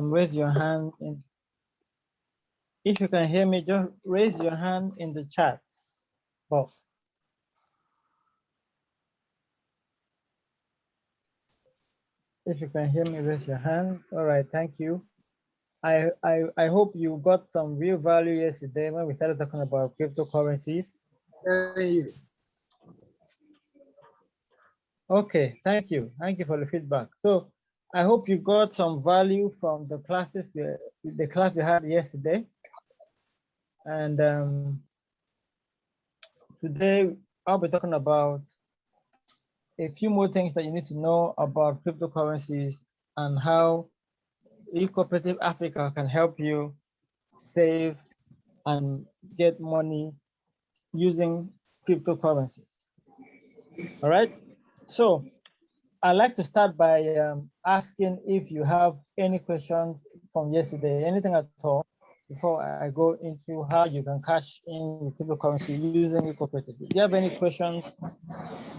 raise your hand. If you can hear me, just raise your hand in the chat box. If you can hear me, raise your hand. All right, thank you. I hope you got some real value yesterday when we started talking about cryptocurrencies. Okay, thank you. Thank you for the feedback. So I hope you got some value from the classes, the class we had yesterday. And today I'll be talking about a few more things that you need to know about cryptocurrencies and how eCooperative Africa can help you save and get money using cryptocurrencies. All right. So I'd like to start by asking if you have any questions from yesterday, anything at all, before I go into how you can cash in with cryptocurrency using eCooperative. If you have any questions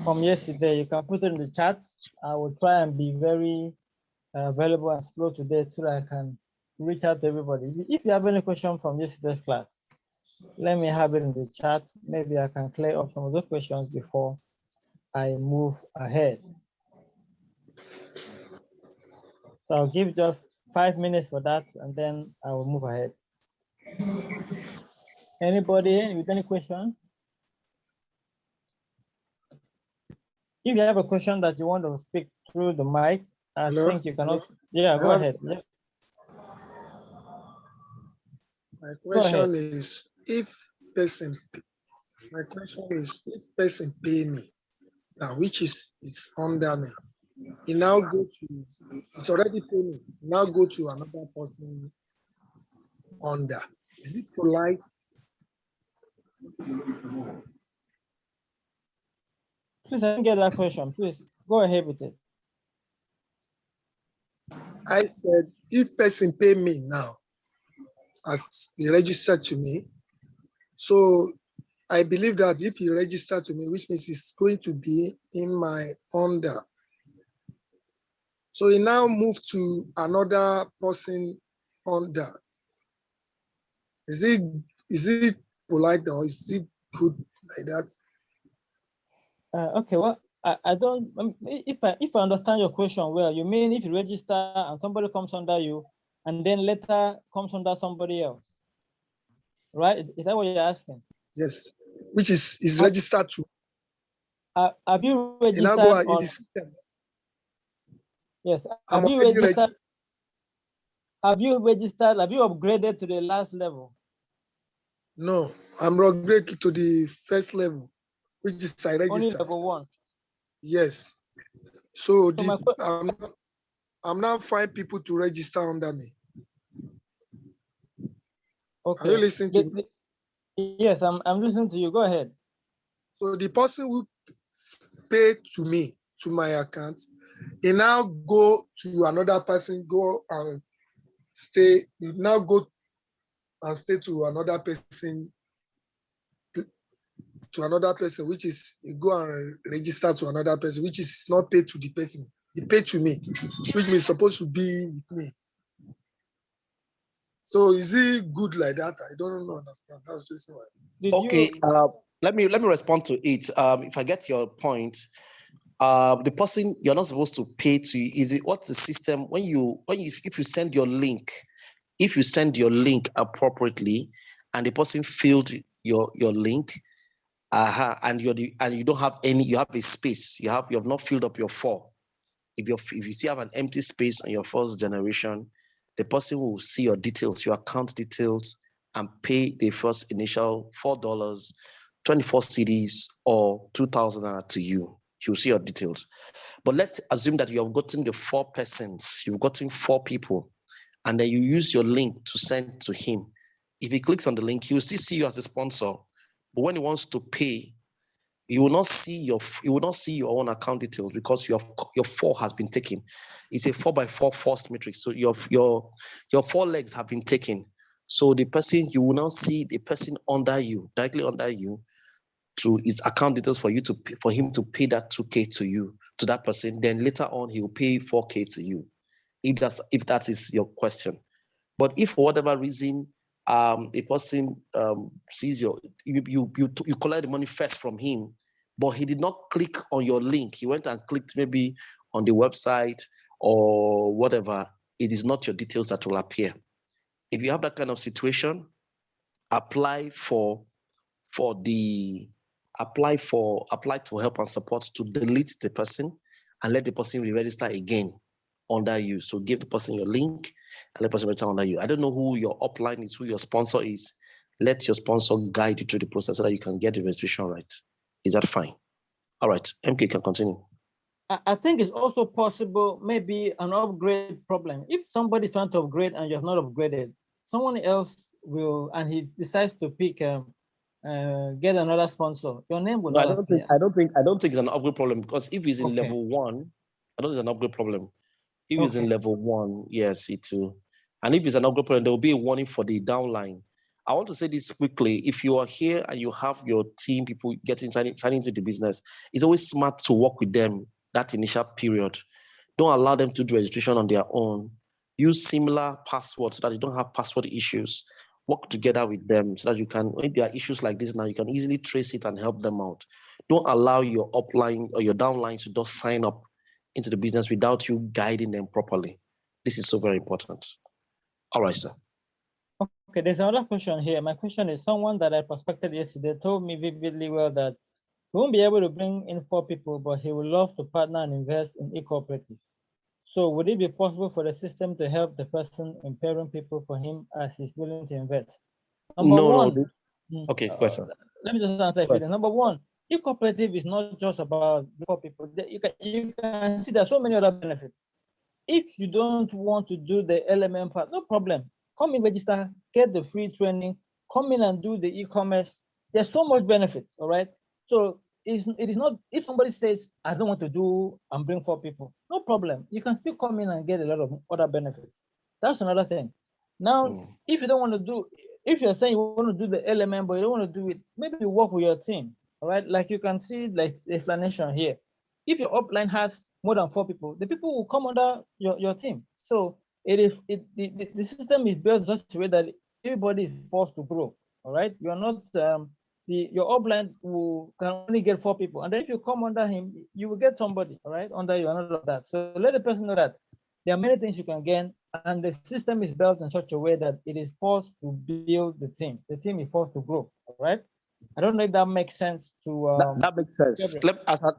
from yesterday, you can put it in the chat. I will try and be very available and slow today so that I can reach out to everybody. If you have any question from yesterday's class, let me have it in the chat. Maybe I can clear up some of those questions before I move ahead. So I'll give just 5 minutes for that, and then I will move ahead. Anybody with any question? If you have a question that you want to speak through the mic, I think you cannot. Yeah, go ahead. Yeah. My question is, if person pay me now, which is it's under me, he now go to, it's already pay me, now go to another person under. Is it polite? Please, I didn't get that question. Please go ahead with it. I said, if person pay me now, as he registered to me, so I believe that if he registered to me, which means it's going to be in my under. So he now moved to another person under. Is it polite or is it good like that? Okay, well, I don't. If I understand your question well, you mean if you register and somebody comes under you, and then later comes under somebody else, right? Is that what you're asking? Yes, which is registered to. Have you registered now go in the system? Yes. Have you registered? Have you registered? Have you upgraded to the last level? No, I'm upgraded to the first level, which is I registered. Only level 1. Yes. So I'm now finding people to register under me. Okay. Are you listening to me? Yes, I'm listening to you. Go ahead. So the person who paid to me, to my account, he now go to another person, go and stay. He now go and stay to another person, which is you go and register to another person, which is not paid to the person. He paid to me, which means supposed to be with me. So is it good like that? I don't understand. That's just why. Okay, let me respond to it. If I get your point, the person you're not supposed to pay to, is it what's the system if you send your link, if you send your link appropriately and the person filled your link, and you don't have any, you have a space, you have not filled up your 4. If you still have an empty space on your first generation, the person will see your details, your account details, and pay the first initial $4, 24 CDs, or 2,000 to you. You'll see your details. But let's assume that you have gotten the 4 persons, you've gotten 4 people, and then you use your link to send to him. If he clicks on the link, he will still see you as a sponsor. But when he wants to pay, you will not see your own account details because your 4 has been taken. It's a 4x4 forced matrix. So your 4 legs have been taken. So you will now see the person under you, directly under you, to his account details for him to pay that 2K to you, to that person. Then later on, he will pay 4K to you. if that is your question. But if for whatever reason a person sees you collect the money first from him, but he did not click on your link, he went and clicked maybe on the website or whatever, it is not your details that will appear. If you have that kind of situation, apply to help and support to delete the person and let the person re-register again under you. So give the person your link and let the person register under you. I don't know who your upline is, who your sponsor is. Let your sponsor guide you through the process so that you can get the registration right. Is that fine? All right, MK can continue. I think it's also possible, maybe an upgrade problem. If somebody's trying to upgrade and you have not upgraded, someone else will, and he decides to pick, get another sponsor. Your name will not appear. I don't think it's an upgrade problem, because if it's in level 1, I don't think it's an upgrade problem. If it's in level 1, yes, it will. And if it's an upgrade problem, there will be a warning for the downline. I want to say this quickly. If you are here and you have your team, people signing into the business, it's always smart to work with them that initial period. Don't allow them to do registration on their own. Use similar passwords so that you don't have password issues. Work together with them so that you can, when there are issues like this now, you can easily trace it and help them out. Don't allow your upline or your downlines to just sign up into the business without you guiding them properly. This is so very important. All right, sir. Okay, there's another question here. My question is, someone that I prospected yesterday told me vividly well that he won't be able to bring in 4 people, but he would love to partner and invest in eCooperative. So would it be possible for the system to help the person in pairing people for him as he's willing to invest? Number one. Okay, question. Let me just answer a few things. Number one, eCooperative is not just about 4 people. You can see there's so many other benefits. If you don't want to do the element part, no problem. Come in, register, get the free training, come in and do the e-commerce. There's so much benefits, all right? So it is not, if somebody says, I don't want to do and bring 4 people, no problem. You can still come in and get a lot of other benefits. That's another thing. Now, if you don't want to do, if you're saying you want to do the element, but you don't want to do it, maybe you work with your team, all right? Like you can see like the explanation here. If your upline has more than 4 people, the people will come under your team. So the system is built in such a way that everybody is forced to grow. All right, you are not your upline can only get 4 people, and then if you come under him, you will get somebody, all right, under you, and all of that. So let the person know that there are many things you can gain, and the system is built in such a way that it is forced to build the team. The team is forced to grow. All right. I don't know if that makes sense to that makes sense.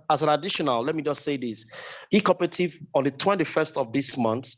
As an additional, let me just say this. eCooperative on the 21st of this month,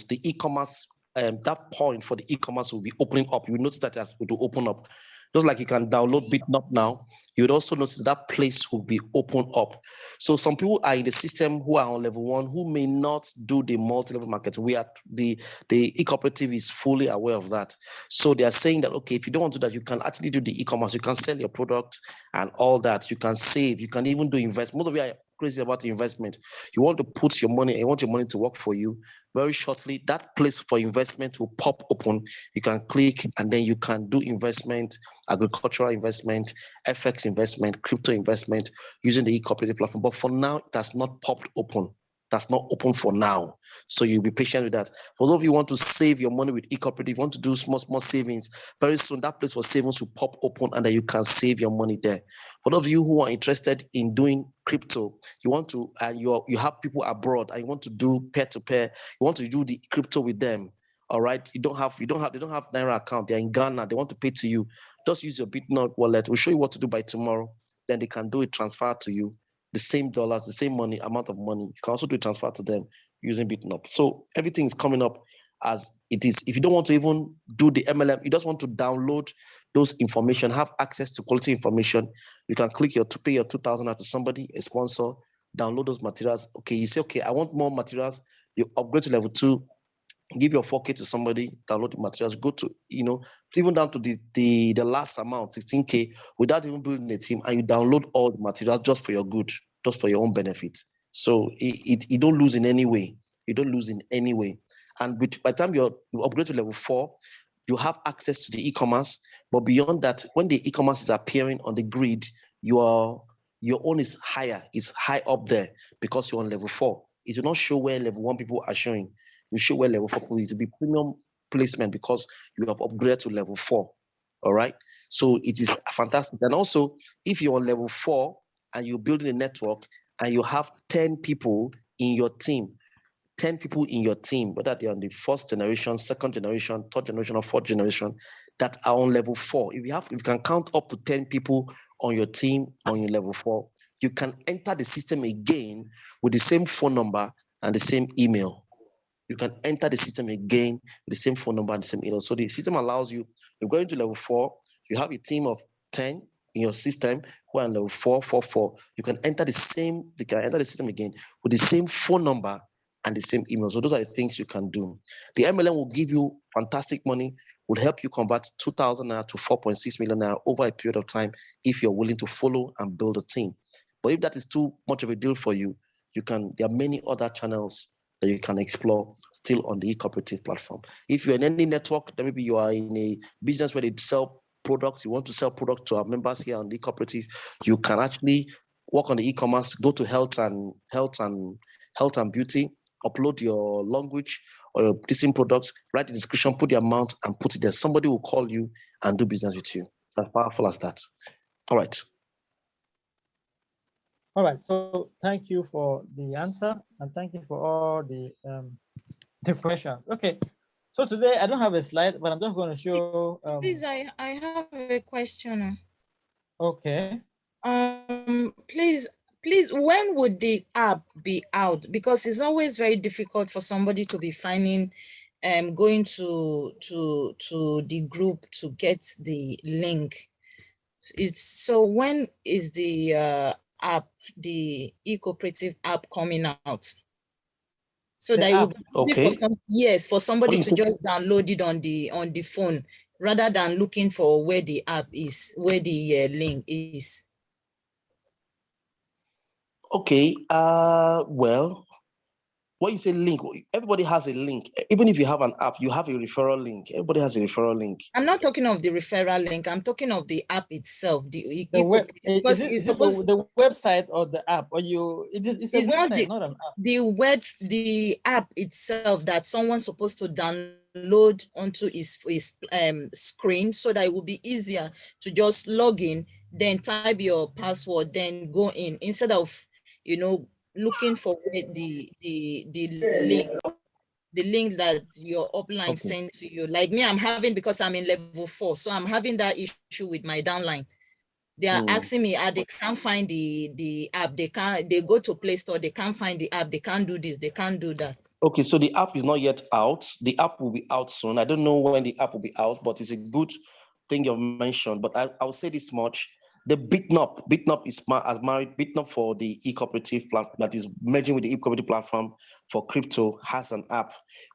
the e-commerce, that point for the e-commerce will be opening up. You will notice that it will open up. Just like you can download BitNup now, you would also notice that place will be opened up. So some people are in the system who are on level 1 who may not do the multi-level marketing. The eCooperative is fully aware of that. So they are saying that, okay, if you don't want to do that, you can actually do the e-commerce. You can sell your product and all that. You can save. You can even do investment. Most of you are crazy about the investment. You want to put your money, and you want your money to work for you. Very shortly, that place for investment will pop open. You can click and then you can do investment, agricultural investment, FX investment, crypto investment using the eCooperative platform. But for now, it has not popped open. That's not open for now. So you'll be patient with that. For those of you who want to save your money with eCooperative, want to do small savings, very soon that place for savings will pop open and then you can save your money there. For those of you who are interested in doing crypto, you want to, and you have people abroad and you want to do peer-to-peer, you want to do the crypto with them. All right. They don't have Naira account. They're in Ghana. They want to pay to you. Just use your BitNup wallet. We'll show you what to do by tomorrow. Then they can do it transfer to you. The same dollars, the same money, amount of money. You can also do a transfer to them using BitNup. So everything is coming up as it is. If you don't want to even do the MLM, you just want to download those information, have access to quality information, you can click to pay your 2,000 to somebody, a sponsor, download those materials. Okay, you say, okay, I want more materials. You upgrade to level 2, give your 4K to somebody, download the materials, go to, even down to the last amount, 16K, without even building a team, and you download all the materials just for your good, just for your own benefit. So you don't lose in any way. You don't lose in any way. And by the time you upgrade to level 4, you have access to the e-commerce. But beyond that, when the e-commerce is appearing on the grid, your own is higher, it's high up there because you're on level 4. it will not show where level 1 people are showing. You show where level 4 people. It will be premium placement because you have upgraded to level 4. All right. So it is fantastic. And also, if you're on level 4 and you're building a network and you have 10 people in your team, 10 people in your team, whether they're on the 1st generation, 2nd generation, 3rd generation, or 4th generation, that are on level 4. If you can count up to 10 people on your team on your level 4, you can enter the system again with the same phone number and the same email. You can enter the system again with the same phone number and the same email. So the system allows you, you're going to level 4, you have a team of 10 in your system who are on level 4, 4, 4. You can enter the system again with the same phone number and the same email. So those are the things you can do. The MLM will give you fantastic money, will help you convert 2,000 naira to 4.6 million naira over a period of time if you're willing to follow and build a team. But if that is too much of a deal for you, there are many other channels that you can explore still on the eCooperative platform. If you're in any network, then maybe you are in a business where they sell products, you want to sell products to our members here on the eCooperative, you can actually work on the eCommerce, go to health and beauty, upload your language or your existing products, write the description, put the amount and put it there. Somebody will call you and do business with you. As powerful as that. All right. All right, so thank you for the answer and thank you for all the questions. Okay, so today I don't have a slide, but I'm just going to show. Please, I have a question. Okay. Please, when would the app be out? Because it's always very difficult for somebody to be finding, going to the group to get the link. So when is the app, the eCooperative app coming out? So that it will be easy for somebody to just download it on the phone rather than looking for where the app is, where the link is. Okay. Well, when you say link, everybody has a link. Even if you have an app, you have a referral link. Everybody has a referral link. I'm not talking of the referral link. I'm talking of the app itself. The website or the app, or it's a website, not an app. The app itself that someone's supposed to download onto his screen so that it will be easier to just log in, then type your password, then go in instead of looking for the link that your upline sent to you. Like me, I'm having, because I'm in level 4, so I'm having that issue with my downline. They are asking me, they can't find the app. They go to Play Store, they can't find the app. They can't do this, they can't do that. Okay, so the app is not yet out. The app will be out soon. I don't know when the app will be out, but it's a good thing you've mentioned. But I'll say this much. The Bitnup is married. Bitnup for the eCooperative platform that is merging with the eCooperative platform for crypto has an app.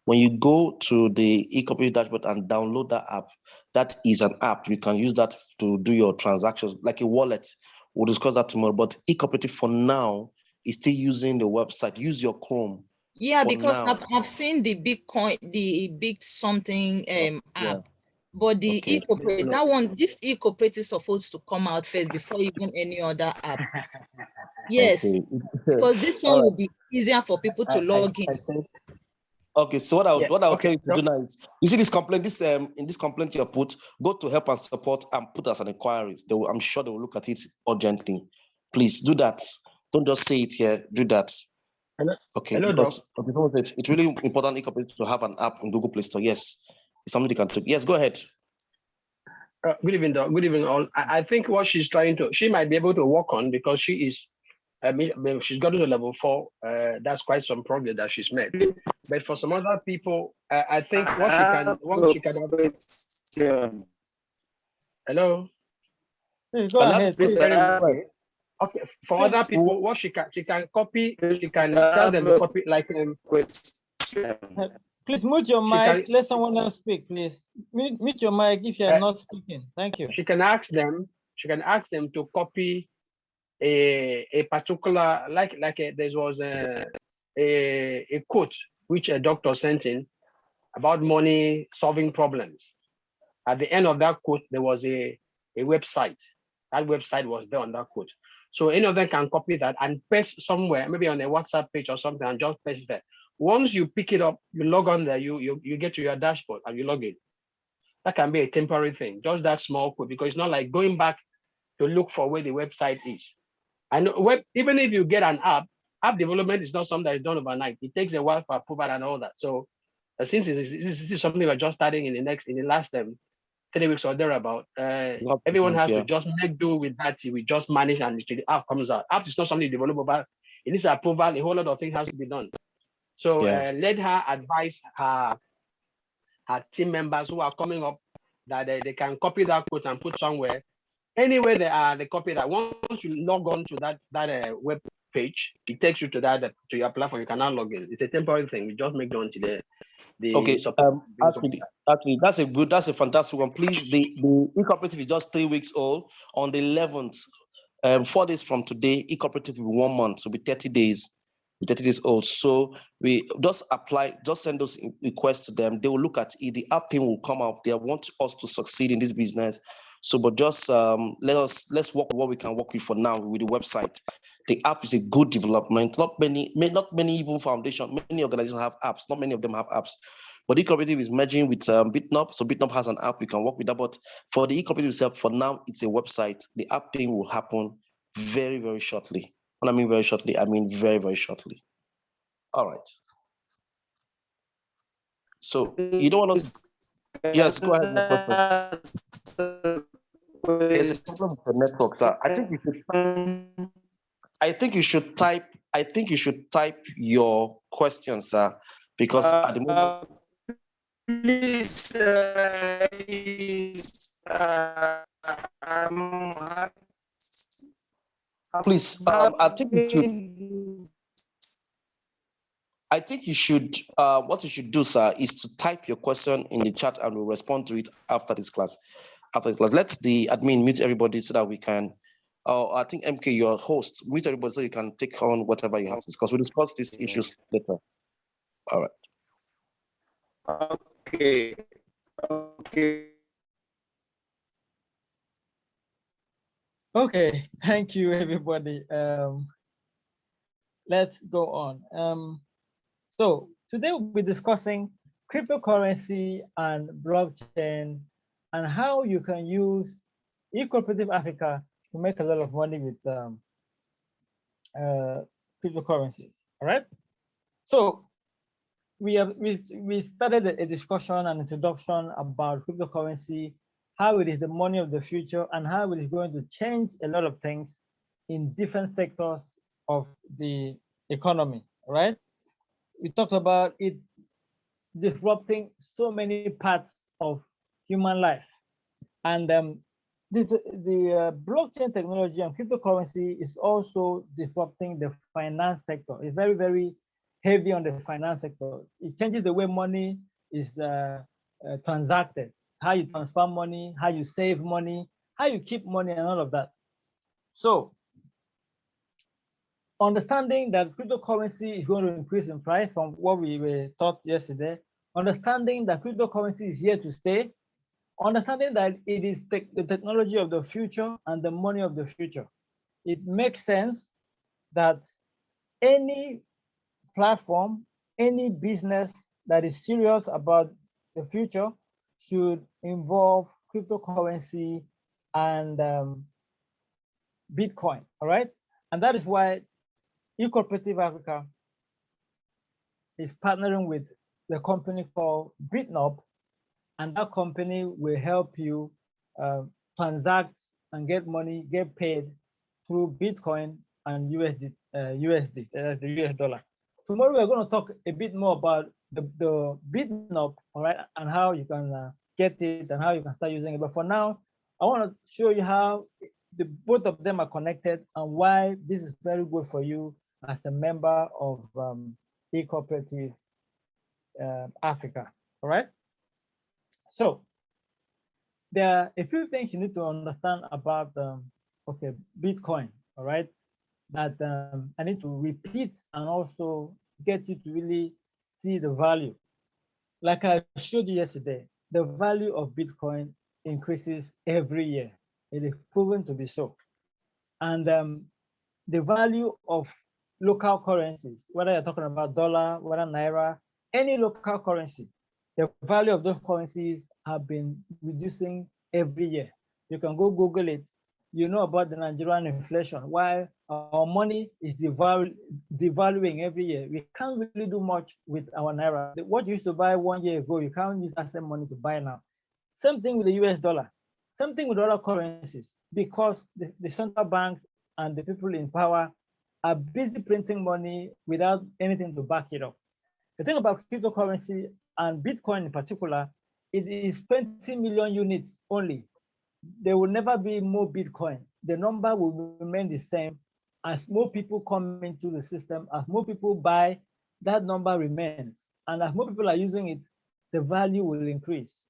When you go to the eCooperative dashboard and download that app, that is an app. You can use that to do your transactions like a wallet. We'll discuss that tomorrow. But eCooperative for now is still using the website. Use your Chrome. Yeah, because I've seen the Bitcoin, the big something app. But the eCooperative, that one, this eCooperative is supposed to come out first before even any other app. Yes, because this one will be easier for people to log in. Okay, so what I'll tell you to do now is, you see this complaint, in this complaint you put, go to help and support and put as an inquiry. I'm sure they will look at it urgently. Please do that. Don't just say it here. Do that. Hello. Okay. Hello, because it's really important to have an app in Google Play Store. Yes, it's something they can do. Yes, go ahead. Good evening, Doc. Good evening, all. I think what she might be able to work on, because she is, she's gotten to level 4. That's quite some progress that she's made. But for some other people, I think what she can have. Hello. Please go ahead. Okay. For other people, what she can copy, she can tell them to copy like. Please mute your mic. Let someone else speak, please. Mute your mic if you are not speaking. Thank you. She can ask them to copy a particular, there was a quote which a doctor sent in about money solving problems. At the end of that quote, there was a website. That website was there on that quote. So any of them can copy that and paste somewhere, maybe on a WhatsApp page or something, and just paste there. Once you pick it up, you log on there, you get to your dashboard and you log in. That can be a temporary thing, just that small code, because it's not like going back to look for where the website is. And even if you get an app development is not something that is done overnight. It takes a while for approval and all that. So since this is something we're just starting in the last 3 weeks or thereabout, everyone has to just make do with that. We just manage and the app comes out. App is not something you develop about. It needs approval. A whole lot of things has to be done. So let her advise her team members who are coming up that they can copy that code and put somewhere. Anywhere they copy that. Once you log on to that web page, it takes you to that to your platform. You can now log in. It's a temporary thing. We just make it until the okay. support. Actually, that's a fantastic one. Please, the eCooperative is just 3 weeks old. On the 11th, 4 days from today, eCooperative will be 1 month, so it'll be 30 days. 30 days old. So we just send those requests to them. They will look at it. The app thing will come out. They want us to succeed in this business. So, but just let's work with what we can work with for now with the website. The app is a good development. Not many even foundation. Many organizations have apps. Not many of them have apps. But eCooperative is merging with BitNob. So BitNob has an app. We can work with that. But for the eCooperative itself, for now, it's a website. The app thing will happen very, very shortly. When I mean very shortly, I mean very, very shortly. All right. So you don't want to. Yes, go ahead. There's a problem with the network, sir. I think you should type your questions, sir, because at the moment. Please, please, I think you should, what you should do, sir, is to type your question in the chat and we'll respond to it after this class. Let the admin mute everybody so that we can, I think MK, your host, mute everybody so you can take on whatever you have to discuss. We'll discuss these issues later. All right. Okay. Okay, thank you, everybody. Let's go on. So today we'll be discussing cryptocurrency and blockchain and how you can use eCooperative Africa to make a lot of money with cryptocurrencies. All right. So we started a discussion and introduction about cryptocurrency, how it is the money of the future, and how it is going to change a lot of things in different sectors of the economy. All right. We talked about it disrupting so many parts of human life. And the blockchain technology and cryptocurrency is also disrupting the finance sector. It's very, very heavy on the finance sector. It changes the way money is transacted, how you transfer money, how you save money, how you keep money, and all of that. So understanding that cryptocurrency is going to increase in price from what we were taught yesterday, understanding that cryptocurrency is here to stay, understanding that it is the technology of the future and the money of the future. It makes sense that any platform, any business that is serious about the future should involve cryptocurrency and Bitcoin, all right? And that is why eCooperative Africa is partnering with the company called BitNob, and that company will help you transact and get money, get paid through Bitcoin and USD, the US dollar. Tomorrow we're going to talk a bit more about the BitNob, all right, and how you can get it and how you can start using it. But for now, I want to show you how both of them are connected and why this is very good for you as a member of eCooperative Africa, all right? So there are a few things you need to understand about, okay, Bitcoin, all right? That I need to repeat and also get you to really see the value. Like I showed you yesterday, the value of Bitcoin increases every year. It is proven to be so. And the value of local currencies, whether you're talking about dollar, whether naira, any local currency, the value of those currencies have been reducing every year. You can go Google it. You know about the Nigerian inflation, why our money is devaluing every year. We can't really do much with our naira. What you used to buy 1 year ago, you can't use that same money to buy now. Same thing with the US dollar. Same thing with other currencies, because the central banks and the people in power are busy printing money without anything to back it up. The thing about cryptocurrency and Bitcoin in particular, it is 20 million units only. There will never be more Bitcoin. The number will remain the same. As more people come into the system, as more people buy, that number remains. And as more people are using it, the value will increase.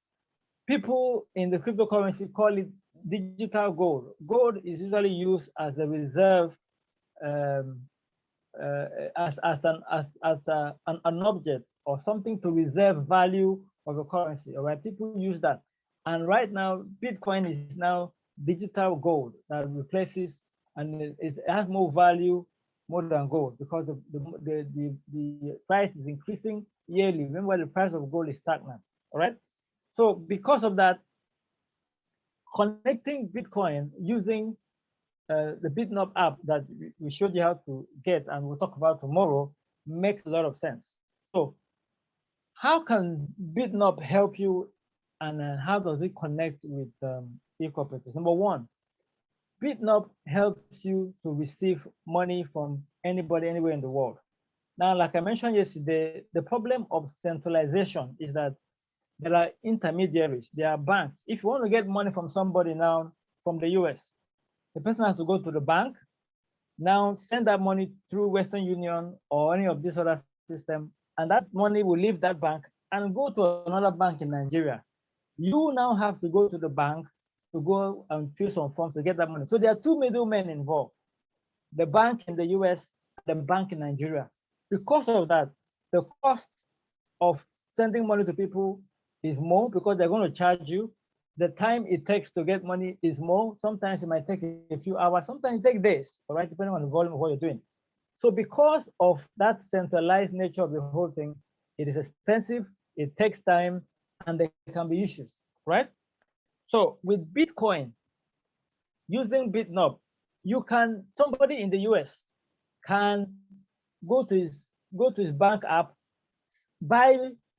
People in the cryptocurrency call it digital gold. Gold is usually used as a reserve, as an object or something to reserve value of a currency. All right, people use that, and right now Bitcoin is now digital gold that replaces, and it has more value more than gold because the price is increasing yearly. Remember, the price of gold is stagnant. All right, so because of that, connecting Bitcoin using the BitNob app that we showed you how to get and we'll talk about tomorrow makes a lot of sense. So how can BitNob help you, and how does it connect with eCooperative? Number one, BitNob helps you to receive money from anybody, anywhere in the world. Now, like I mentioned yesterday, the problem of centralization is that there are intermediaries, there are banks. If you want to get money from somebody now from the US, the person has to go to the bank, now send that money through Western Union or any of these other systems, and that money will leave that bank and go to another bank in Nigeria. You now have to go to the bank to go and fill some forms to get that money. So there are two middlemen involved, the bank in the US, the bank in Nigeria. Because of that, the cost of sending money to people is more because they're going to charge you. The time it takes to get money is more. Sometimes it might take a few hours, sometimes it takes days, all right, depending on the volume of what you're doing. So because of that centralized nature of the whole thing, it is expensive, it takes time, and there can be issues, right? So with Bitcoin, using BitNob, somebody in the US can go to his bank app, buy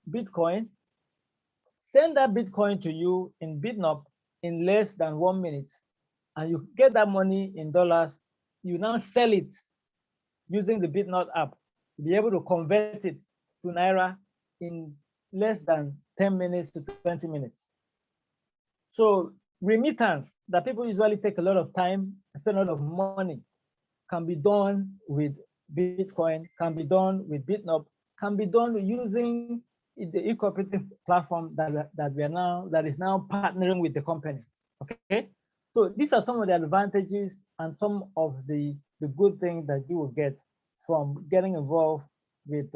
Bitcoin, send that Bitcoin to you in BitNob in less than 1 minute, and you get that money in dollars. You now sell it using the BitNob app to be able to convert it to Naira in less than 10 minutes to 20 minutes. So remittance that people usually take a lot of time, spend a lot of money, can be done with Bitcoin, can be done with BitNob, can be done using the eCooperative platform that is now partnering with the company. Okay, so these are some of the advantages and some of the good things that you will get from getting involved with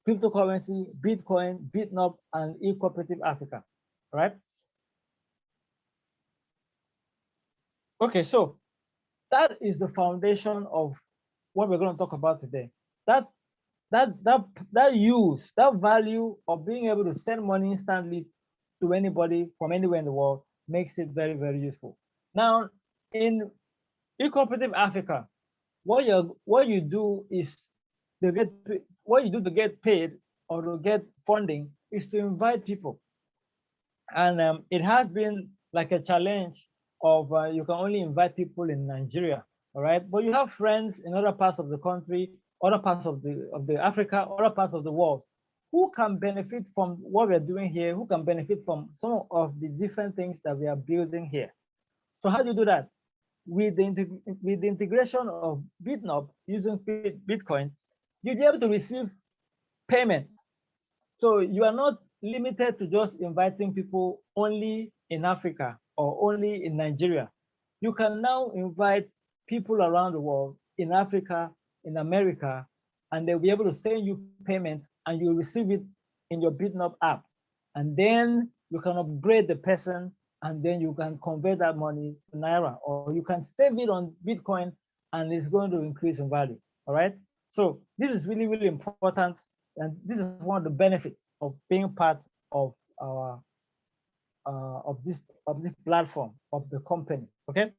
cryptocurrency, Bitcoin, BitNob, and eCooperative Africa. All right. Okay, so that is the foundation of what we're going to talk about today. That value of being able to send money instantly to anybody from anywhere in the world makes it very, very useful. Now, in eCooperative Africa, what you do to get paid or to get funding is to invite people, and it has been like a challenge of you can only invite people in Nigeria, all right? But you have friends in other parts of the country, other parts of the Africa, other parts of the world, who can benefit from what we're doing here, who can benefit from some of the different things that we are building here. So how do you do that? With the integration of BitNob using Bitcoin, you'll be able to receive payment. So you are not limited to just inviting people only in Africa or only in Nigeria. You can now invite people around the world, in Africa, in America, and they'll be able to send you payment and you'll receive it in your BitNob app. And then you can upgrade the person, and then you can convert that money to Naira, or you can save it on Bitcoin and it's going to increase in value. All right. So this is really, really important. And this is one of the benefits of being part of our of this platform of the company. Okay.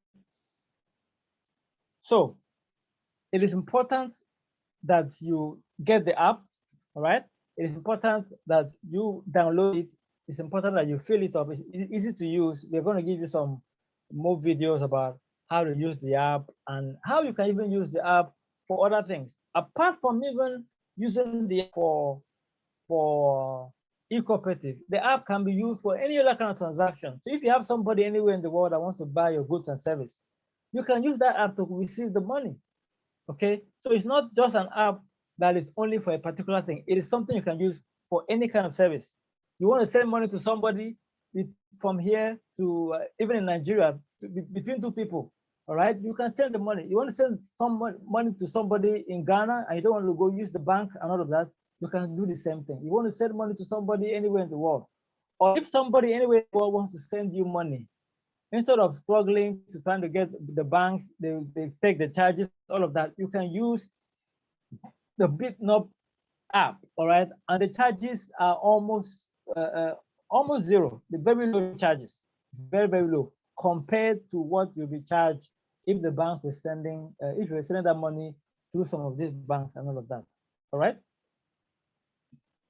So it is important that you get the app. All right. It is important that you download it. It's important that you fill it up. It's easy to use. We're going to give you some more videos about how to use the app and how you can even use the app for other things. Apart from even using the app for eCooperative, the app can be used for any other kind of transaction. So if you have somebody anywhere in the world that wants to buy your goods and service, you can use that app to receive the money. Okay, so it's not just an app that is only for a particular thing. It is something you can use for any kind of service. You want to send money to somebody from here to even in Nigeria, between two people, all right, you can send the money. You want to send some money to somebody in Ghana and you don't want to go use the bank and all of that, you can do the same thing. You want to send money to somebody anywhere in the world, or if somebody anywhere in the world wants to send you money, instead of struggling to trying to get the banks, they take the charges, all of that, you can use the BitNob app, all right? And the charges are almost zero, the very low charges, very, very low, compared to what you'll be charged if the bank was sending, if you're sending that money through some of these banks and all of that, all right?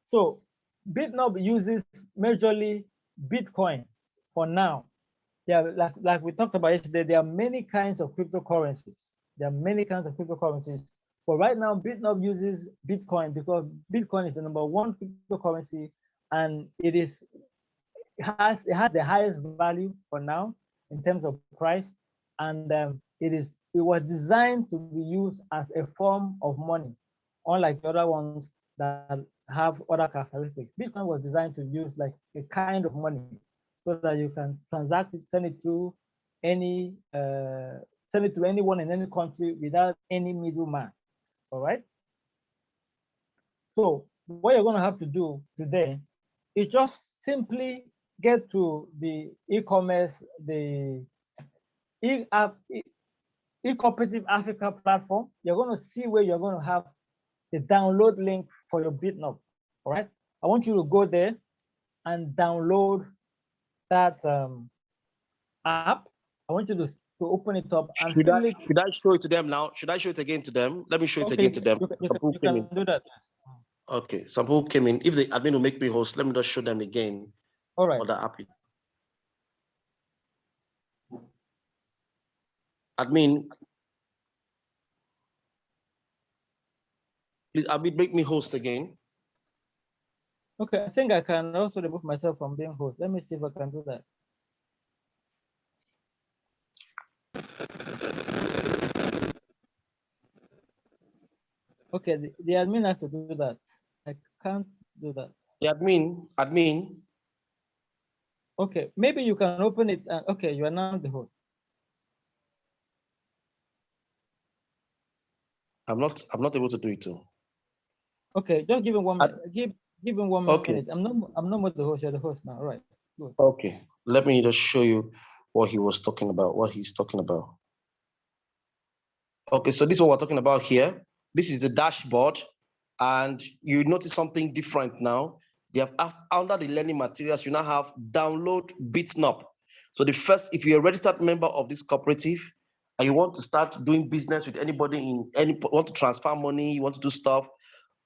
So BitNob uses majorly Bitcoin for now. Yeah, like we talked about yesterday, there are many kinds of cryptocurrencies. There are many kinds of cryptocurrencies. But right now, BitNob uses Bitcoin because Bitcoin is the #1 cryptocurrency, and it has the highest value for now in terms of price, and it was designed to be used as a form of money, unlike the other ones that have other characteristics. Bitcoin was designed to use like a kind of money, so that you can transact it, send it to anyone in any country without any middleman. All right. So what you're going to have to do today is just simply get to the eCommerce, the eCooperative Africa platform. You're going to see where you're going to have the download link for your BitNob. All right. I want you to go there and download that app. I want you to open it up and should fill it. Should I show it to them now? Should I show it again to them? Let me show it Okay, again to them. you can do that. Okay, some people came in. If the admin will make me host, let me just show them again. All right. Or the app. Admin, please, admin, make me host again. Okay, I think I can also remove myself from being host. Let me see if I can do that. Okay, the admin has to do that. I can't do that. The admin. Okay, maybe you can open it. Okay, you are now the host. I'm not able to do it too. Okay, just give him 1 minute. Give him 1 minute. Okay. I'm not more the host. You're the host now. All right. Good. Okay. Let me just show you what he was talking about. What he's talking about. Okay, so this is what we're talking about here. This is the dashboard, and you notice something different now. They have under the learning materials, you now have download BitNob. So the first, if you're a registered member of this cooperative and you want to start doing business with anybody want to transfer money, you want to do stuff,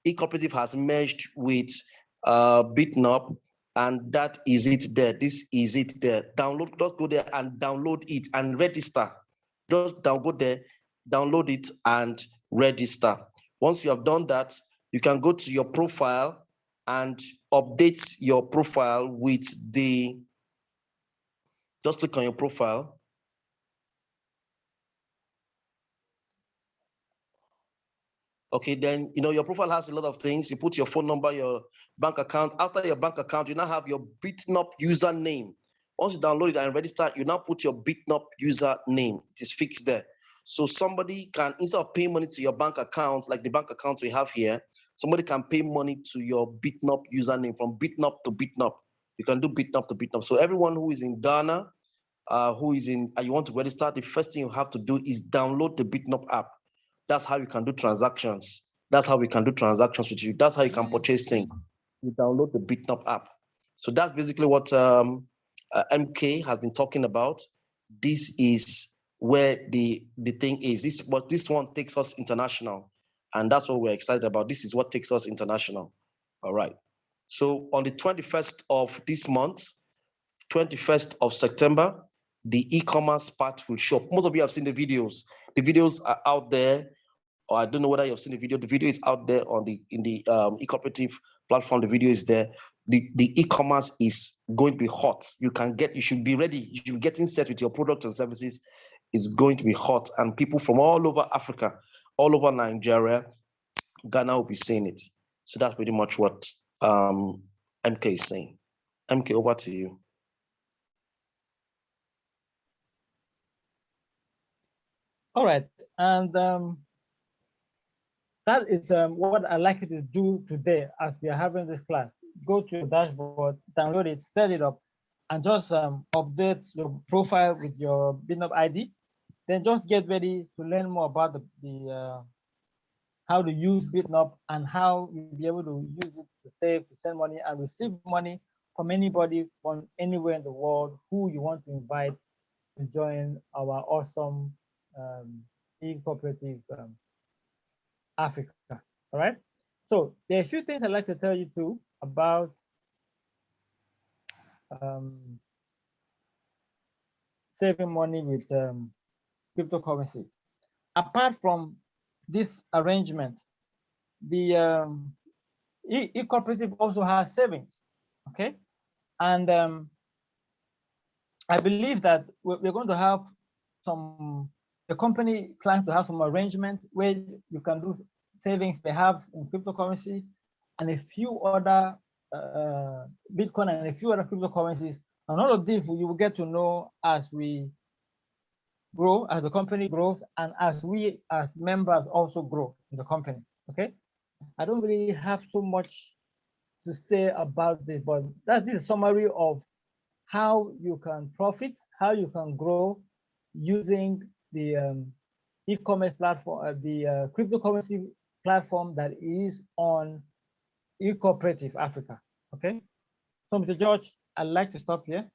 eCooperative has merged with BitNob, and that is it there. This is it there. Just go there and download it and register. Just go there, download it and register. Once you have done that, you can go to your profile and update your profile with just click on your profile. Okay, then your profile has a lot of things. You put your phone number, your bank account. After your bank account, you now have your BitNob username. Once you download it and register, you now put your BitNob username. It is fixed there. So somebody can, instead of paying money to your bank account, like the bank account we have here, somebody can pay money to your BitNob username from BitNob to BitNob. You can do BitNob to BitNob. So everyone who is in Ghana, who is in, and you want to register, the first thing you have to do is download the BitNop app. That's how you can do transactions. That's how we can do transactions with you. That's how you can purchase things. You download the BitNop app. So that's basically what MK has been talking about. This is where the thing is. This one takes us international. And that's what we're excited about. This is what takes us international. All right. So on the 21st of this month, 21st of September, the e-commerce part will show up. Most of you have seen the videos. The videos are out there, or I don't know whether you've seen the video. The video is out there on in the eCooperative platform. The video is there. The e-commerce is going to be hot. You should be ready. You should be getting set with your products and services. It's going to be hot, and people from all over Africa, all over Nigeria, Ghana will be seeing it. So that's pretty much what MK is saying. MK, over to you. All right, and that is what I'd like you to do today as we are having this class. Go to your dashboard, download it, set it up, and just update your profile with your BitNop ID. Then just get ready to learn more about the how to use BitNop and how you'll be able to use it to save, to send money, and receive money from anybody from anywhere in the world who you want to invite to join our awesome eCooperative Africa. All right. So there are a few things I'd like to tell you too about saving money with cryptocurrency. Apart from this arrangement, the eCooperative also has savings. Okay, and I believe that we're going to have the company plans to have some arrangement where you can do savings perhaps in cryptocurrency and a few other Bitcoin and a few other cryptocurrencies. And all of this you will get to know as we grow, as the company grows, and as we as members also grow in the company. Okay, I don't really have so much to say about this, but that's a summary of how you can profit, how you can grow using the e-commerce platform, the cryptocurrency platform that is on eCooperative Africa. Okay, so Mr. George, I'd like to stop here.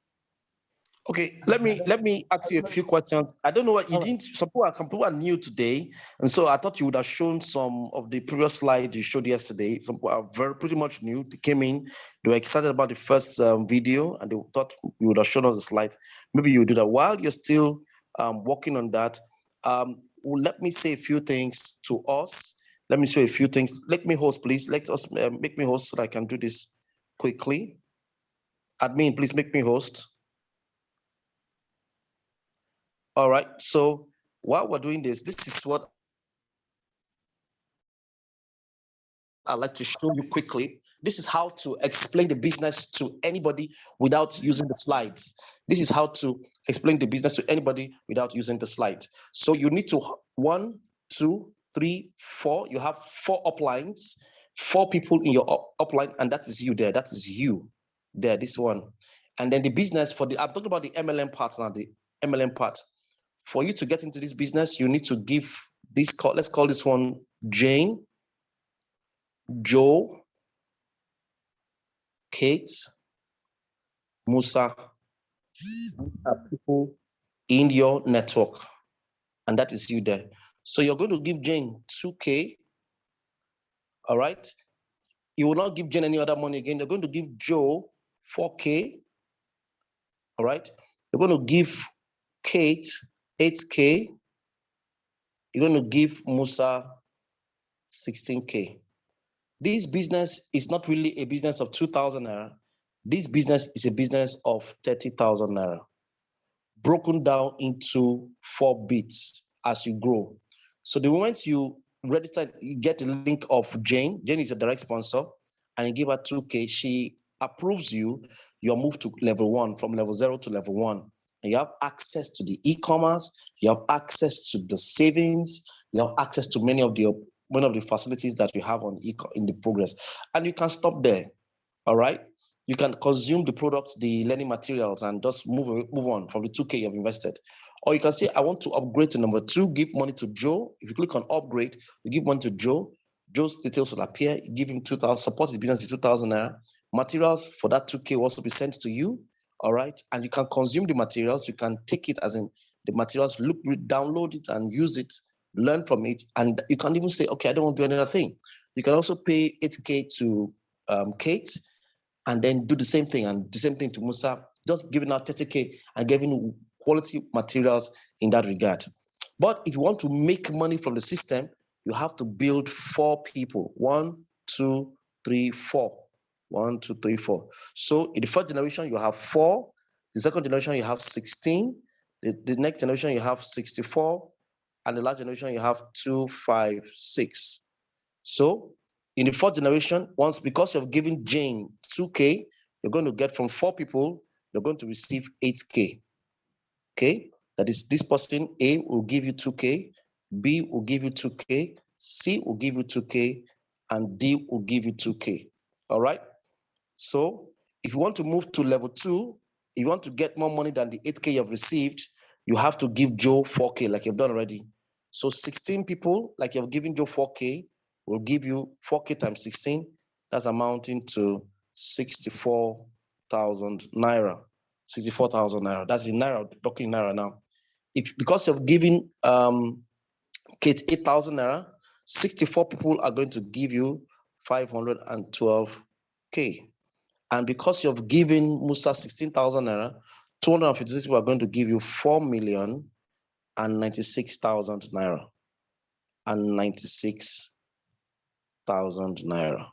Okay, let me ask you a few questions. I don't know what you didn't. Some people are new today, and so I thought you would have shown some of the previous slides you showed yesterday. Some people are pretty much new. They came in, they were excited about the first video, and they thought you would have shown us the slide. Maybe you do that while you're still working on that. Let me say a few things to us. Let me say a few things. Let me host, please. Let us make me host so that I can do this quickly. Admin, please make me host. All right, so while we're doing this is what I'd like to show you quickly. This is how to explain the business to anybody without using the slides. This is how to explain the business to anybody without using the slide. So you need to 1, 2, 3, 4. You have 4 uplines, 4 people in your upline, and that is you there. That is you there, this one. And then the business I'm talking about the MLM part now, the MLM part. For you to get into this business, you need to give this call. Let's call this one Jane, Joe, Kate, Musa. These are people in your network, and that is you there. So you're going to give Jane 2K. All right. You will not give Jane any other money again. You're going to give Joe 4K. All right. You're going to give Kate 8K. You're going to give Musa 16K. This business is not really a business of 2,000 naira. This business is a business of 30,000 naira, broken down into 4 bits as you grow. So the moment you register, you get the link of Jane. Jane is a direct sponsor, and you give her 2K. She approves you. You're moved to level 1, from level 0 to level 1. And you have access to the e-commerce. You have access to the savings. You have access to many of the facilities that we have in the progress. And you can stop there. All right. you can consume the product, the learning materials, and just move on from the 2K you've invested. Or you can say, I want to upgrade to number 2, give money to Joe. If you click on upgrade, you give money to Joe. Joe's details will appear. You give him 2,000, support his business with 2,000 naira. Materials for that 2K will also be sent to you. All right. And you can consume the materials. You can take it as in the materials, download it and use it, learn from it. And you can even say, okay, I don't want to do another thing. You can also pay 8K to Kate, and then do the same thing and the same thing to Musa, just giving out 30K and giving quality materials in that regard. But if you want to make money from the system, you have to build 4 people. 1, 2, 3, 4. 1, 2, 3, 4. So in the first generation, you have 4. The second generation, you have 16. The next generation, you have 64. And the last generation, you have 2, 5, 6. So in the fourth generation, because you've given Jane 2K, you're going to get from 4 people, you're going to receive 8K. Okay, that is, this person A will give you 2K, B will give you 2K, C will give you 2K, and D will give you 2K. All right. So if you want to move to level 2, if you want to get more money than the 8K you've received, you have to give Joe 4K like you've done already. So 16 people, like you've given Joe 4K, will give you 4K times 16. That's amounting to 64,000 naira. 64,000 naira. That's in naira, talking naira now. Because you've given Kate 8,000 naira, 64 people are going to give you 512K. And because you've given Musa 16,000 naira, 256 people are going to give you 4,096,000 naira. And 96,000 naira.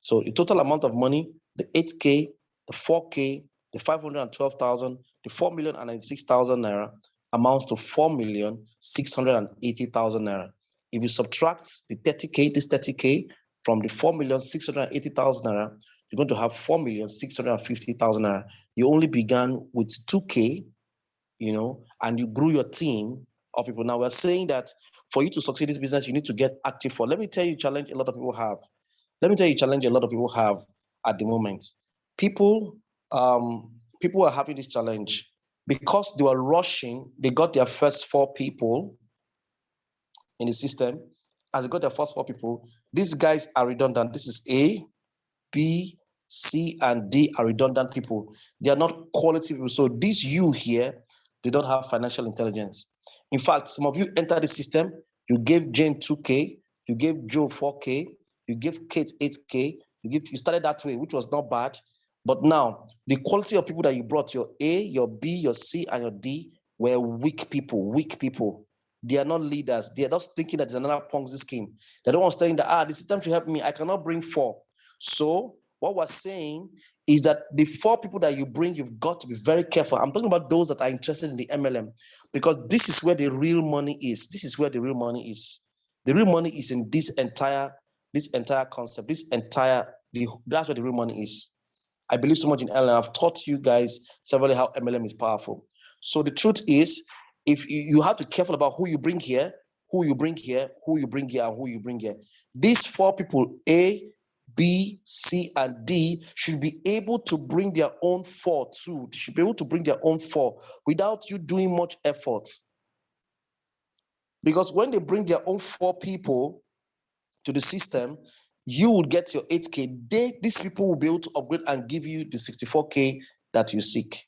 So the total amount of money, the 8K, the 4K, the 512,000, the 4,096,000 naira amounts to 4,680,000 naira. If you subtract the 30K, this 30K from the 4,680,000 naira, you're going to have 4,650,000 naira. You only began with 2K, and you grew your team of people. Now we're saying that for you to succeed in this business, you need to get active for. Let me tell you, challenge a lot of people have. Let me tell you, challenge a lot of people have at the moment. People are having this challenge because they were rushing. They got their first 4 people in the system. As they got their first 4 people, these guys are redundant. This is A, B, C, and D are redundant people. They are not quality people. So this you here, they don't have financial intelligence. In fact, some of you enter the system, you gave Jane 2K, you gave Joe 4K, you gave Kate 8K, you started that way, which was not bad. But now, the quality of people that you brought, your A, your B, your C, and your D, were weak people. They are not leaders. They are just thinking that there's another Ponzi scheme. They don't want to say that, the system should help me. I cannot bring 4. So what we're saying is that the 4 people that you bring, you've got to be very careful. I'm talking about those that are interested in the MLM, because this is where the real money is. This is where the real money is. The real money is in this entire concept, that's where the real money is. I believe so much in MLM. I've taught you guys severally how MLM is powerful. So the truth is, if you have to be careful about who you bring here, who you bring here, who you bring here, and who you bring here. These 4 people, A, B, C, and D, should be able to bring their own 4 too. They should be able to bring their own 4 without you doing much effort. Because when they bring their own 4 people to the system, you will get your 8K. These people will be able to upgrade and give you the 64K that you seek.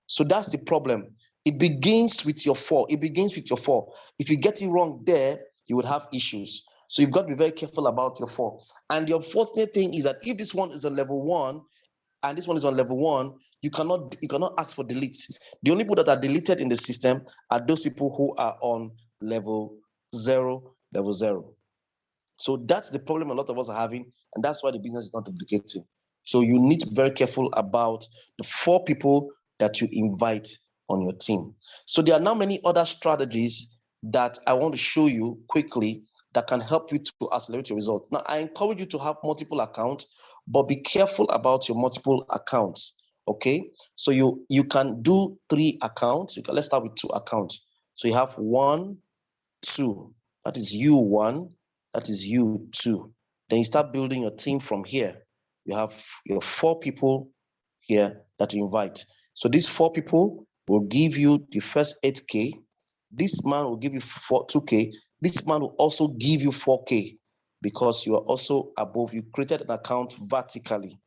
So that's the problem. It begins with your 4. If you get it wrong there, you would have issues. So you've got to be very careful about your 4. And the unfortunate thing is that if this one is on level 1 and this one is on level 1, you cannot ask for delete. The only people that are deleted in the system are those people who are on level 0. So that's the problem a lot of us are having, and that's why the business is not duplicating. So you need to be very careful about the 4 people that you invite on your team. So there are now many other strategies that I want to show you quickly that can help you to accelerate your result. Now, I encourage you to have multiple accounts, but be careful about your multiple accounts, okay? So you can do 3 accounts. Let's start with 2 accounts. So you have 1, 2. That is you 1. That is you 2. Then you start building your team from here. you have your 4 people here that you invite. So these 4 people will give you the first 8K. This man will give you 2K. This man will also give you 4K because you are also above. You created an account vertically.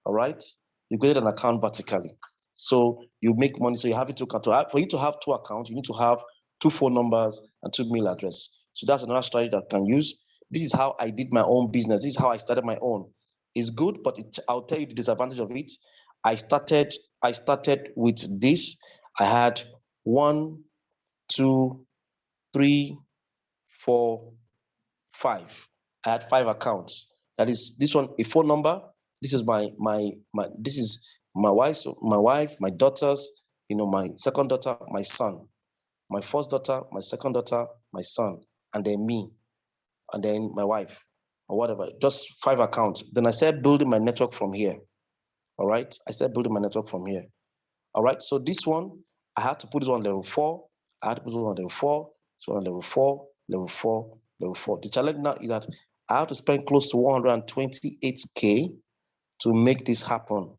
All right. You created an account vertically. So you make money. So you have it to account. For you to have 2 accounts, you need to have 2 phone numbers and 2 mail address. So that's another strategy that I can use. This is how I did my own business. This is how I started my own. It's good, but I'll tell you the disadvantage of it. I started with this. I had 1, 2, 3, 4, 5. I had 5 accounts. That is this one, a phone number. This is my this is my wife, my daughters, my second daughter, my son, my first daughter, my second daughter, my son, and then me, and then my wife, or whatever. Just 5 accounts. Then I started building my network from here. All right. I started building my network from here. All right. So this one, I had to put it on level 4. I had to put it on level 4. So on level 4, level 4, level 4. The challenge now is that I have to spend close to 128K to make this happen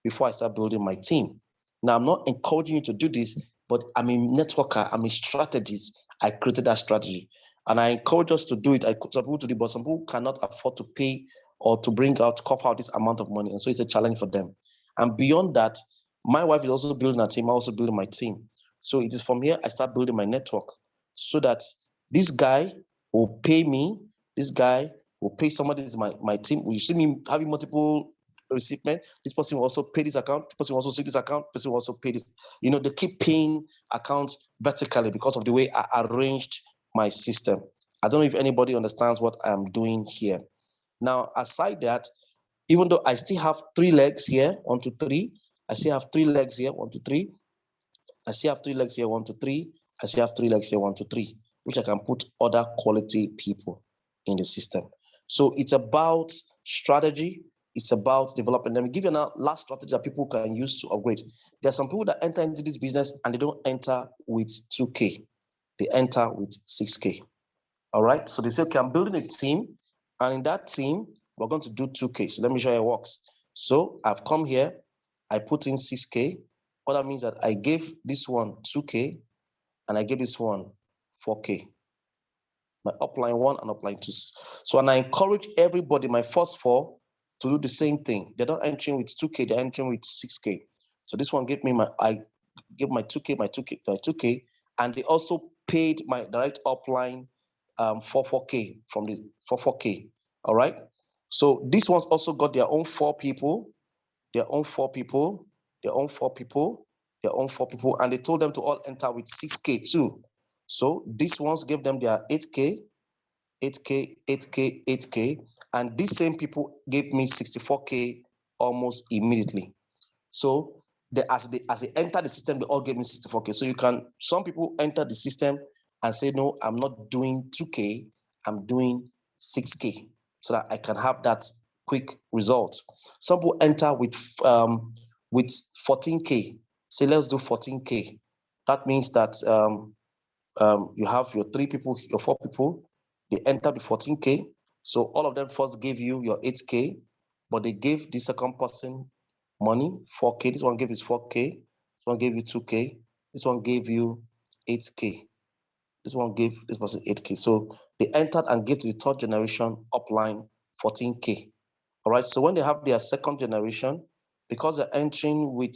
before I start building my team. Now, I'm not encouraging you to do this, but I'm a networker, I'm a strategist. I created that strategy. And I encourage us to do it. I could some people to do it, but some people cannot afford to pay or to cough out this amount of money. And so it's a challenge for them. And beyond that, my wife is also building a team. I'm also building my team. So it is from here I start building my network so that this guy will pay me. This guy will pay somebody in my team. You see me having multiple recipient. This person will also pay this account. This person will also see this account. This person will also pay this. They keep paying accounts vertically because of the way I arranged my system. I don't know if anybody understands what I'm doing here. Now, aside that, even though I still have 3 legs here, 1, 2, 3. I still have 3 legs here, 1, 2, 3. I still have 3 legs here, 1, 2, 3. I still have 3 legs here, 1, 2, 3, which I can put other quality people in the system. So it's about strategy. It's about development. Let me give you a last strategy that people can use to upgrade. There are some people that enter into this business and they don't enter with 2K. They enter with 6K. All right. So they say, okay, I'm building a team. And in that team, we're going to do 2K. So let me show you how it works. So I've come here. I put in 6K. What that means that I gave this one 2K and I gave this one 4K. My upline 1 and upline 2. So, and I encourage everybody, my first 4, to do the same thing. They're not entering with 2K, they're entering with 6K. So this one gave me I gave my 2K, my 2K, and they also paid my direct upline for 4K from the 4K. All right. So these ones also got their own 4 people, their own 4 people, their own 4 people, their own 4 people, and they told them to all enter with 6K too. So these ones gave them their 8K, 8K, 8K, 8K, and these same people gave me 64K almost immediately. So as they enter the system, they all gave me 64K. So some people enter the system and say, no, I'm not doing 2K, I'm doing 6K, so that I can have that quick result. Some people enter with 14K. Say, let's do 14K. That means that you have your 3 people, your 4 people, they enter the 14K. So all of them first gave you your 8K, but they gave the second person money, 4K. This one gave his 4K. This one gave you 2K. This one gave you 8K. This one gave this person 8K. So they entered and gave to the 3rd generation upline 14K. All right. So when they have their 2nd generation, because they're entering with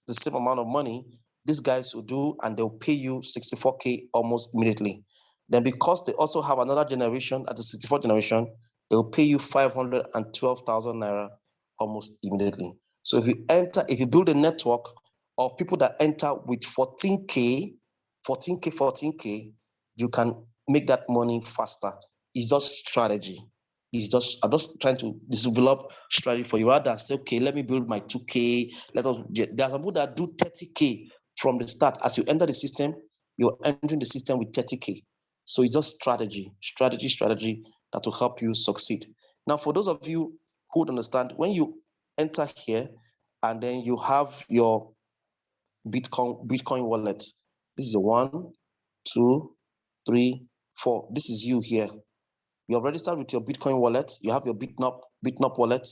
the same amount of money, these guys will do, and they'll pay you 64K almost immediately. Then because they also have another generation, at the 64th generation, they'll pay you 512,000 naira almost immediately. So if you build a network of people that enter with 14K, you can make that money faster. It's just strategy. I'm just trying to develop strategy for you. Rather say, okay, let me build my 2K. There are some people that do 30K from the start. As you enter the system, you're entering the system with 30K. So it's just strategy that will help you succeed. Now, for those of you who would understand, when you enter here and then you have your Bitcoin wallet, this is a 1, 2, 3, 4. This is you here. You have registered with your Bitcoin wallet. You have your Bitnop wallet.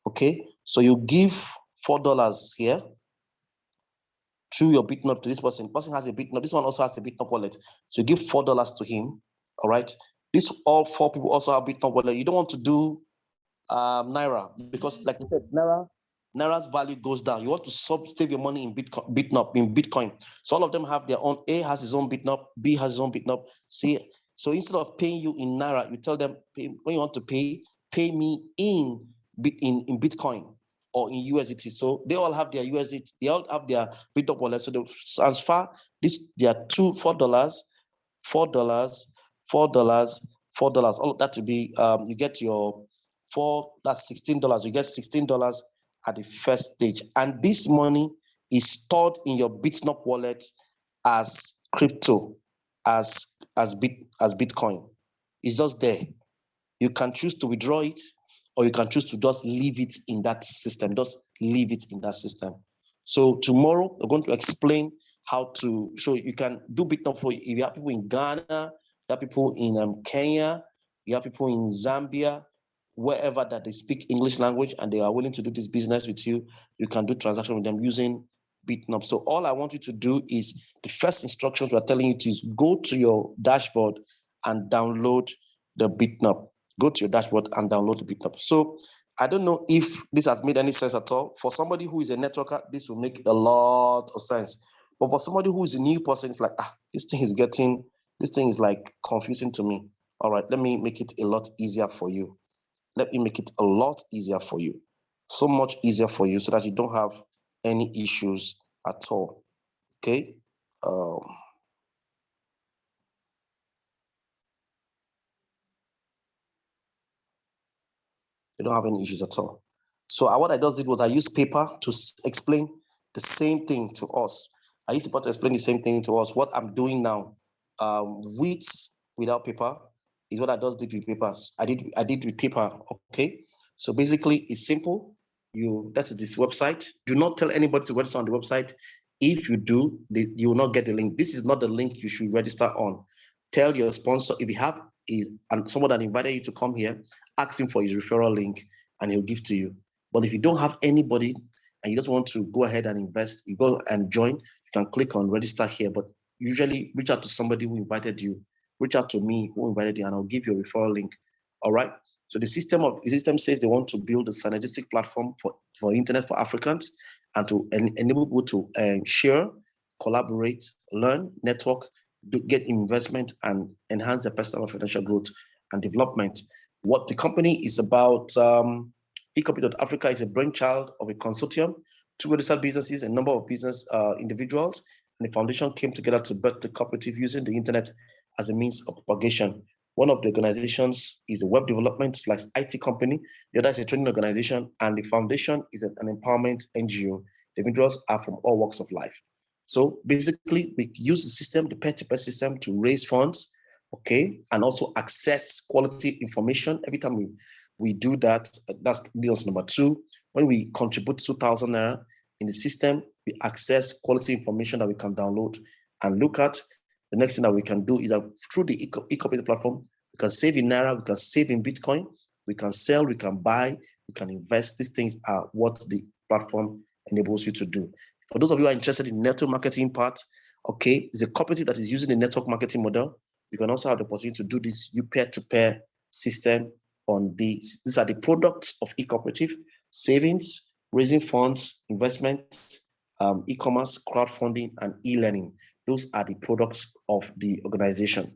Okay, so you give $4 here through your Bitnop to this person. Person has a Bitnop. This one also has a Bitnop wallet. So you give $4 to him. All right. This all 4 people also have Bitnop wallet. You don't want to do Naira because, like I said, Naira's value goes down. You want to save your money in Bitcoin. So all of them have their own. A has his own Bitnop. B has his own Bitnop. C. So instead of paying you in Naira, you tell them when you want to pay me in Bitcoin or in USDT. So they all have their USDT. They all have their Bitnop wallet. So they transfer this. They are $4, $4, All of that to be you get your that's $16. You get $16 at the first stage, and this money is stored in your Bitnop wallet as crypto, as Bitcoin. It's just there. You can choose to withdraw it, or you can choose to just leave it in that system. Just leave it in that system. So tomorrow we're going to explain how to show you can do Bitnop for if you have people in Ghana, you have people in Kenya, you have people in Zambia, wherever that they speak English language and they are willing to do this business with you, you can do transaction with them using Bitnop. So all I want you to do is the first instructions we're telling you to is go to your dashboard and download the Bitnop. Go to your dashboard and download the Bitnop. So I don't know if this has made any sense at all. For somebody who is a networker, this will make a lot of sense. But for somebody who is a new person, it's like, this thing is like confusing to me. All right, let me make it a lot easier for you. Let me make it a lot easier for you. So much easier for you so that you don't have any issues at all. Okay. You don't have any issues at all. So what I just did was I used paper to explain the same thing to us. I used paper to explain the same thing to us. What I'm doing now without paper is what I just did with papers. I did with paper, okay? So basically it's simple. That's this website. Do not tell anybody to register on the website. If you do, you will not get the link. This is not the link you should register on. Tell your sponsor, if you have someone that invited you to come here, ask him for his referral link and he'll give to you. But if you don't have anybody and you just want to go ahead and invest, you go and join, you can click on register here, but usually reach out to somebody who invited you, reach out to me who invited you, and I'll give you a referral link. All right. So the system says they want to build a synergistic platform for internet for Africans and to enable people to share, collaborate, learn, network, get investment, and enhance their personal financial growth and development. What the company is about, ecooperative.africa is a brainchild of a consortium, 2 registered businesses, a number of business individuals, and the foundation came together to build the cooperative using the internet as a means of propagation. One of the organizations is a web development like IT company. The other is a training organization, and the foundation is an empowerment NGO. The individuals are from all walks of life. So basically, we use the system, the peer-to-peer system, to raise funds, okay, and also access quality information. Every time we do that, that's deals number 2. When we contribute 2,000 naira in the system, we access quality information that we can download and look at. The next thing that we can do is that through the eCommerce platform, we can save in Naira, we can save in Bitcoin, we can sell, we can buy, we can invest. These things are what the platform enables you to do. For those of you who are interested in network marketing part, okay, it's a cooperative that is using the network marketing model. You can also have the opportunity to do this peer-to-peer system on these. These are the products of eCooperative: savings, raising funds, investment, e-commerce, crowdfunding, and e-learning. Those are the products of the organization.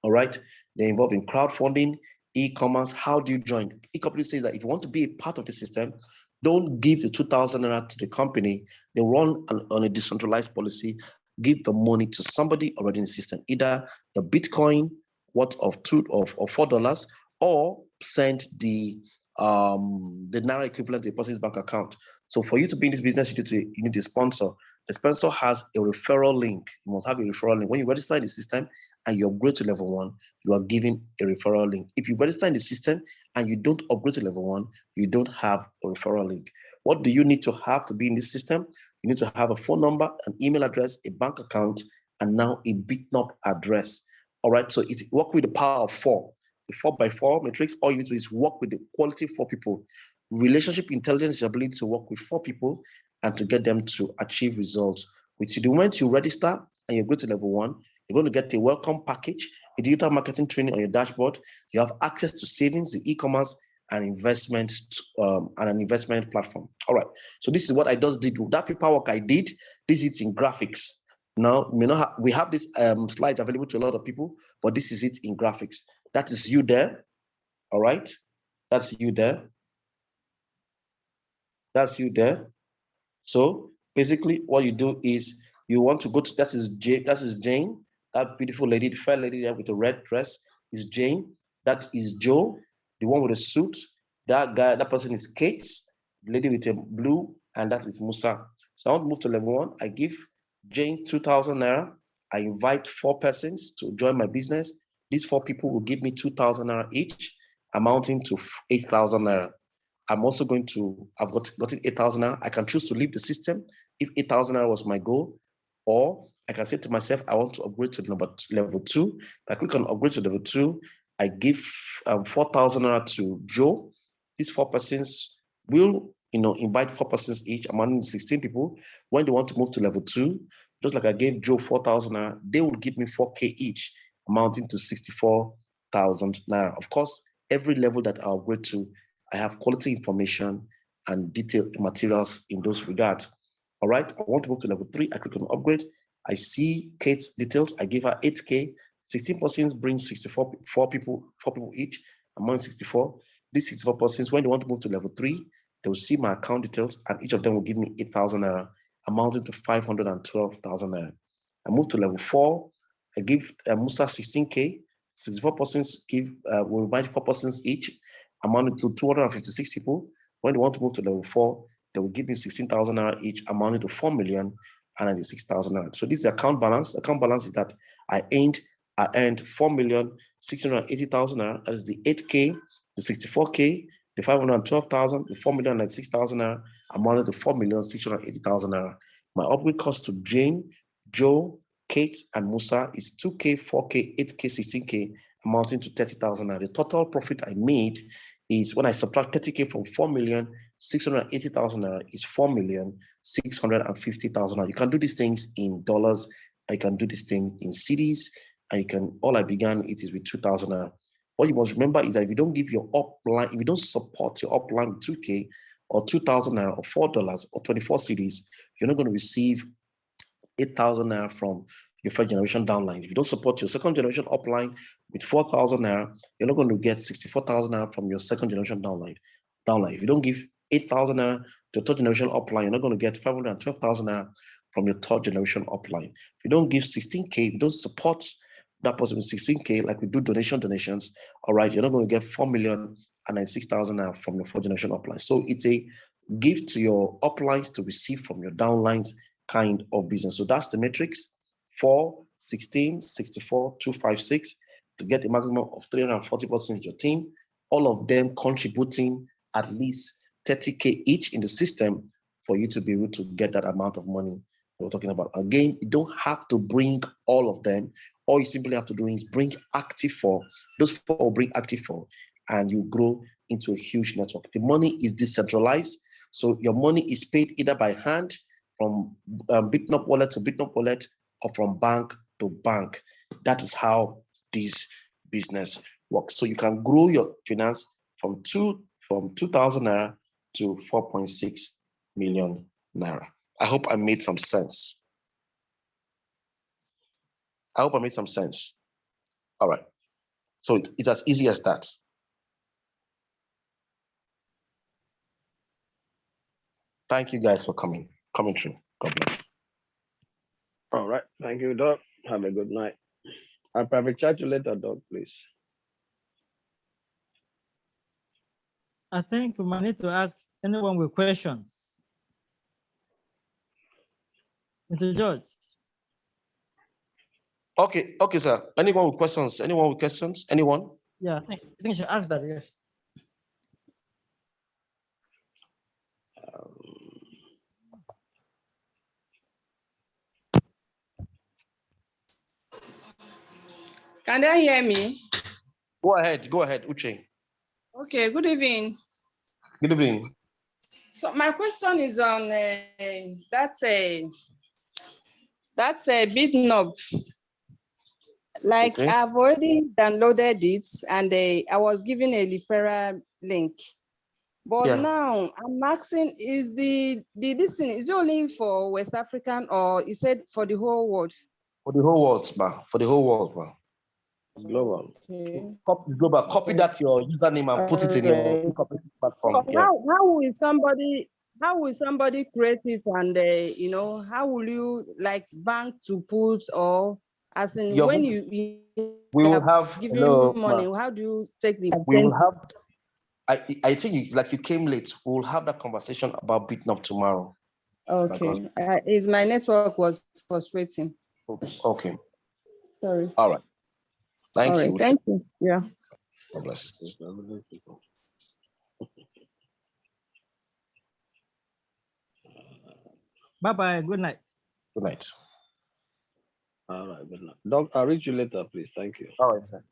All right. They're involved in crowdfunding, e-commerce. How do you join? eCooperative says that if you want to be a part of the system, don't give the 2,000 naira to the company. They run on a decentralized policy. Give the money to somebody already in the system, either the Bitcoin worth of $4, or send the Naira equivalent to a person's bank account. So for you to be in this business, you need a sponsor. The sponsor has a referral link. You must have a referral link. When you register in the system and you upgrade to level 1, you are given a referral link. If you register in the system and you don't upgrade to level 1, you don't have a referral link. What do you need to have to be in this system? You need to have a phone number, an email address, a bank account, and now a Bitnop address. All right, so it works with the power of 4. the 4x4 matrix. All you need to do is work with the quality 4 people. Relationship intelligence is the ability to work with 4 people and to get them to achieve results with you. The moment you register and you go to level 1, you're going to get a welcome package, a digital marketing training on your dashboard. You have access to savings, the e-commerce, and investment, and an investment platform. All right. So this is what I just did. That paperwork I did, this is in graphics. Now, we have this slide available to a lot of people, but this is it in graphics. That is you there. All right. That's you there. That's you there. So basically what you do is you want to go to, that is Jane, that beautiful lady, the fair lady there with the red dress is Jane. That is Joe, the one with a suit. That guy, that person is Kate, the lady with a blue, and that is Musa. So I want to move to level 1. I give Jane 2,000 naira. I invite 4 persons to join my business. These 4 people will give me 2,000 naira each, amounting to 8,000 naira. I'm also going to, I've gotten 8,000 naira. I can choose to leave the system if 8,000 naira was my goal, or I can say to myself, I want to upgrade to level 2. I click on upgrade to level 2. I give 4,000 naira to Joe. These 4 persons will, invite 4 persons each, amounting to 16 people. When they want to move to level 2, just like I gave Joe 4,000 naira, they will give me 4K each, amounting to 64,000 naira. Of course, every level that I upgrade to, I have quality information and detailed materials in those regards. All right, I want to move to level 3. I click on upgrade. I see Kate's details. I give her 8K. 16 persons bring 64, 4 people each, among 64. These 64 persons, when they want to move to level 3, they will see my account details, and each of them will give me 8,000 naira, amounting to 512,000 naira. I move to level 4. I give Musa 16K. 64 persons will invite 4 persons each, amounting to 256 people. When they want to move to level 4, they will give me 16,000 naira each, amounting to 4,096,000 naira. So this is the account balance. The account balance is that I earned 4,680,000 naira. That is the 8K, the 64K, the 512,000, the 4,096,000 naira, amounted to 4,680,000 naira. My upgrade cost to Jane, Joe, Kate, and Musa is 2K, 4K, 8K, 16K, amounting to 30,000 naira. The total profit I made is, when I subtract 30K from 4,680,000 naira, is 4,650,000 naira. You can do these things in dollars. I can do these things in cities. All I began it is with 2,000 naira. What you must remember is that if you don't give your upline, if you don't support your upline with 2K or 2,000 naira or $4 or 24 cities, you're not going to receive 8,000 naira from your first generation downline. If you don't support your second generation upline with 4,000 naira, you're not going to get 64,000 naira from your second generation downline. If you don't give 8,000 naira to your third generation upline, you're not going to get 512,000 naira from your third generation upline. If you don't give 16K, if you don't support that person with 16K, like we do donations, all right, you're not going to get 4,096,000 naira from your fourth generation upline. So it's a gift to your uplines to receive from your downlines kind of business. So that's the matrix: 4, 16, 64, 256 to get a maximum of 340 persons in your team, all of them contributing at least 30K each in the system for you to be able to get that amount of money we're talking about. Again, you don't have to bring all of them. All you simply have to do is bring active 4. Those 4 will bring active 4, and you grow into a huge network. The money is decentralized, so your money is paid either by hand, from Bitnop wallet to Bitnop wallet, or from bank to bank. That is how this business works. So you can grow your finance from 2,000 naira to 4.6 million naira. I hope I made some sense. All right. So it's as easy as that. Thank you guys for coming through. God bless. All right. Thank you, Doc. Have a good night. I'll private chat you later, Doc, please. I think we might need to ask anyone with questions. Mr. George. Okay, sir. Anyone with questions? Anyone? Yeah, I think you should ask that, yes. Can they hear me? Go ahead, Uche. Okay, good evening. Good evening. So my question is on that's a bit knob. Like Okay. I've already downloaded it and I was given a referral link. But Yeah. now I'm asking, is the listen is it only for West African or you said for the whole world? For the whole world, ma. For the whole world, ma. Global. Okay. Copy global. Copy that your username and put it in your eCommerce platform. So Yeah. how will somebody create it and you know, how will you like bank to put, or as in Your when book- you we will have have given money, how do you take the we will have. I think you came late. We will have that conversation about beating up tomorrow. Okay. Is my network was frustrating. Okay. Sorry. All right. Thank All right. you. Thank you. Yeah. God bless. Bye-bye. Good night. Good night. All right, good night. Doc, I'll reach you later, please. Thank you. All right, sir.